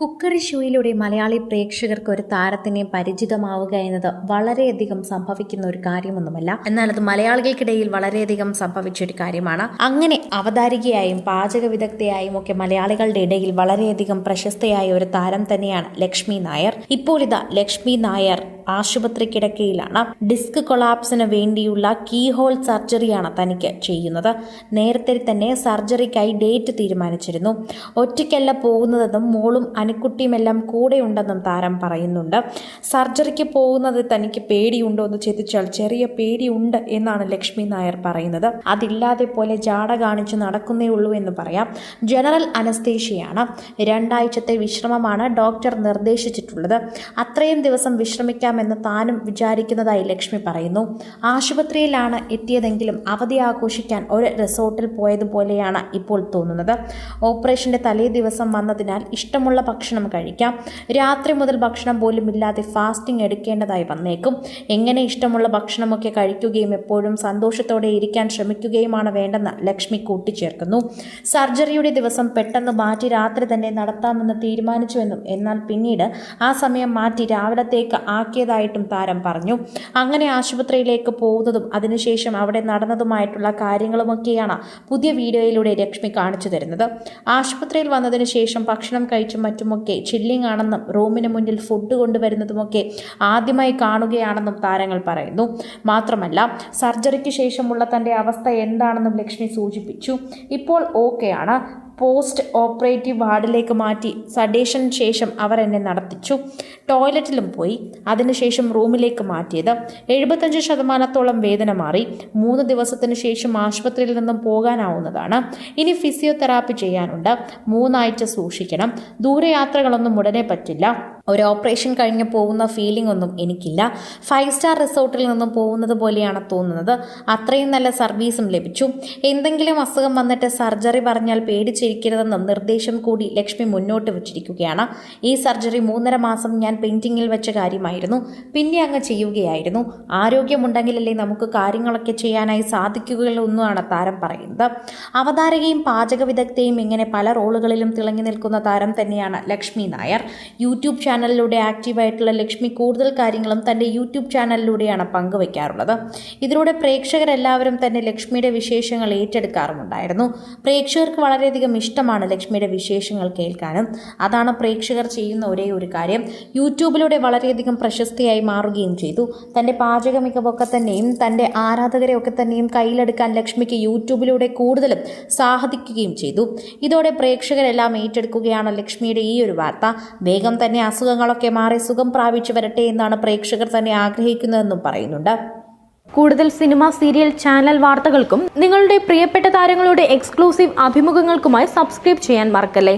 Cookery ഷോയിലൂടെ Malayali പ്രേക്ഷകർക്ക് ഒരു താരത്തിനെ പരിചിതമാവുക എന്നത് വളരെയധികം സംഭവിക്കുന്ന ഒരു കാര്യമൊന്നുമല്ല. എന്നാൽ അത് മലയാളികൾക്കിടയിൽ വളരെയധികം സംഭവിച്ച ഒരു കാര്യമാണ്. അങ്ങനെ അവതാരികയായും പാചക വിദഗ്ധയായും ഒക്കെ മലയാളികളുടെ ഇടയിൽ വളരെയധികം പ്രശസ്തയായ ഒരു താരം തന്നെയാണ് ലക്ഷ്മി നായർ. ഇപ്പോൾ ഇതാ ലക്ഷ്മി നായർ ആശുപത്രി കിടക്കയിലാണ്. ഡിസ്ക് കൊളാപ്സിന് വേണ്ടിയുള്ള കീഹോൾ സർജറിയാണ് തനിക്ക് ചെയ്യുന്നത്. നേരത്തെ തന്നെ സർജറിക്കായി ഡേറ്റ് തീരുമാനിച്ചിരുന്നു. ഒറ്റയ്ക്കല്ല പോകുന്നതെന്നും മോളും അനിക്കുട്ടിയുമെല്ലാം കൂടെയുണ്ടെന്നും താരം പറയുന്നുണ്ട്. സർജറിക്ക് പോകുന്നത് തനിക്ക് പേടിയുണ്ടോ എന്ന് ചോദിച്ചാൽ ചെറിയ പേടിയുണ്ട് എന്നാണ് ലക്ഷ്മി നായർ പറയുന്നത്. അതില്ലാതെ പോലെ ജാട കാണിച്ച് നടക്കുന്നേ ഉള്ളൂ എന്ന് പറയാം. ജനറൽ അനസ്തേഷ്യയാണ്. 2 ആഴ്ചത്തെ വിശ്രമമാണ് ഡോക്ടർ നിർദ്ദേശിച്ചിട്ടുള്ളത്. അത്രയും ദിവസം വിശ്രമിക്കാമെന്ന് താനും വിചാരിക്കുന്നതായി ലക്ഷ്മി പറയുന്നു. ആശുപത്രിയിലാണ് എത്തിയതെങ്കിലും അവധി ആഘോഷിക്കാൻ ഒരു റിസോർട്ടിൽ പോയതുപോലെയാണ് ഇപ്പോൾ തോന്നുന്നത്. ഓപ്പറേഷന്റെ തലേ ദിവസം വന്നതിനാൽ ഇഷ്ടമുള്ള ഭക്ഷണം കഴിക്കാം. രാത്രി മുതൽ ഭക്ഷണം പോലും ഇല്ലാതെ ഫാസ്റ്റിംഗ് എടുക്കേണ്ടതായി വന്നേക്കും. എങ്ങനെ ഇഷ്ടമുള്ള ഭക്ഷണമൊക്കെ കഴിക്കുകയും എപ്പോഴും സന്തോഷത്തോടെ ഇരിക്കാൻ ശ്രമിക്കുകയുമാണ് വേണ്ടെന്ന് ലക്ഷ്മി കൂട്ടിച്ചേർക്കുന്നു. സർജറിയുടെ ദിവസം പെട്ടെന്ന് മാറ്റി രാത്രി തന്നെ നടത്താമെന്ന് തീരുമാനിച്ചുവെന്നും എന്നാൽ പിന്നീട് ആ സമയം മാറ്റി രാവിലത്തേക്ക് ആക്കിയതായിട്ടും താരം പറഞ്ഞു. അങ്ങനെ ആശുപത്രിയിലേക്ക് പോകുന്നതും അതിനുശേഷം അവിടെ നടന്നതുമായിട്ടുള്ള കാര്യങ്ങളുമൊക്കെയാണ് പുതിയ വീഡിയോയിലൂടെ ലക്ഷ്മി കാണിച്ചു തരുന്നത്. ആശുപത്രിയിൽ വന്നതിന് ശേഷം ഭക്ഷണം കഴിച്ചും മറ്റുമൊക്കെ ചില്ലിംഗ് ആണെന്നും റൂമിന് മുന്നിൽ ഫുഡ് കൊണ്ടുവരുന്നതുമൊക്കെ ആദ്യമായി കാണുകയാണെന്നും താരങ്ങൾ പറയുന്നു. മാത്രമല്ല സർജറിക്ക് ശേഷമുള്ള തന്റെ അവസ്ഥ എന്താണെന്നും ലക്ഷ്മി സൂചിപ്പിച്ചു. ഇപ്പോൾ ഓക്കെയാണ്. പോസ്റ്റ് ഓപ്പറേറ്റീവ് വാർഡിലേക്ക് മാറ്റി സഡേഷന് ശേഷം അവർ എന്നെ നടത്തിച്ചു. ടോയ്ലറ്റിലും പോയി. അതിനുശേഷം റൂമിലേക്ക് മാറ്റിയത്. 75% വേദന മാറി. 3 ദിവസത്തിന് ശേഷം ആശുപത്രിയിൽ നിന്നും പോകാനാവുന്നതാണ്. ഇനി ഫിസിയോതെറാപ്പി ചെയ്യാനുണ്ട്. 3 ആഴ്ച സൂക്ഷിക്കണം. ദൂരയാത്രകളൊന്നും ഉടനെ പറ്റില്ല. ഒരു ഓപ്പറേഷൻ കഴിഞ്ഞ് പോകുന്ന ഫീലിംഗ് ഒന്നും എനിക്കില്ല. 5 സ്റ്റാർ റിസോർട്ടിൽ നിന്നും പോകുന്നത് പോലെയാണ് തോന്നുന്നത്. അത്രയും നല്ല സർവീസും ലഭിച്ചു. എന്തെങ്കിലും അസുഖം വന്നിട്ട് സർജറി പറഞ്ഞാൽ പേടിച്ചിരിക്കരുതെന്നും നിർദ്ദേശം കൂടി ലക്ഷ്മി മുന്നോട്ട് വെച്ചിരിക്കുകയാണ്. ഈ സർജറി 3.5 മാസം ഞാൻ പെയിന്റിങ്ങിൽ വെച്ച കാര്യമായിരുന്നു. പിന്നെ അങ്ങ് ചെയ്യുകയായിരുന്നു. ആരോഗ്യമുണ്ടെങ്കിലല്ലേ നമുക്ക് കാര്യങ്ങളൊക്കെ ചെയ്യാനായി സാധിക്കുകയുള്ളൂന്നാണ് താരം പറയുന്നത്. അവതാരകയും പാചക വിദഗ്ധയും ഇങ്ങനെ പല റോളുകളിലും തിളങ്ങി നിൽക്കുന്ന താരം തന്നെയാണ് ലക്ഷ്മി നായർ. യൂട്യൂബ് ചാനലിലൂടെ ആക്റ്റീവായിട്ടുള്ള ലക്ഷ്മി കൂടുതൽ കാര്യങ്ങളും തൻ്റെ യൂട്യൂബ് ചാനലിലൂടെയാണ് പങ്കുവയ്ക്കാറുള്ളത്. ഇതിലൂടെ പ്രേക്ഷകരെല്ലാവരും തന്നെ ലക്ഷ്മിയുടെ വിശേഷങ്ങൾ ഏറ്റെടുക്കാറുമുണ്ടായിരുന്നു. പ്രേക്ഷകർക്ക് വളരെയധികം ഇഷ്ടമാണ് ലക്ഷ്മിയുടെ വിശേഷങ്ങൾ കേൾക്കാനും. അതാണ് പ്രേക്ഷകർ ചെയ്യുന്ന ഒരേ ഒരു കാര്യം. യൂട്യൂബിലൂടെ വളരെയധികം പ്രശസ്തിയായി മാറുകയും ചെയ്തു. തൻ്റെ പാചക മികവൊക്കെ തന്നെയും തൻ്റെ ആരാധകരെ ഒക്കെ തന്നെയും കയ്യിലെടുക്കാൻ ലക്ഷ്മിക്ക് യൂട്യൂബിലൂടെ കൂടുതലും സാധിക്കുകയും ചെയ്തു. ഇതോടെ പ്രേക്ഷകരെല്ലാം ഏറ്റെടുക്കുകയാണ് ലക്ഷ്മിയുടെ ഈ ഒരു വാർത്ത. വേഗം തന്നെ അസുഖങ്ങളൊക്കെ മാറി സുഖം പ്രാപിച്ചു വരട്ടെ എന്നാണ് പ്രേക്ഷകർ തന്നെ ആഗ്രഹിക്കുന്നതെന്നും പറയുന്നുണ്ട്. കൂടുതൽ സിനിമ, സീരിയൽ, ചാനൽ വാർത്തകൾക്കും നിങ്ങളുടെ പ്രിയപ്പെട്ട താരങ്ങളുടെ എക്സ്ക്ലൂസീവ് അഭിമുഖങ്ങൾക്കുമായി സബ്സ്ക്രൈബ് ചെയ്യാൻ മറക്കല്ലേ.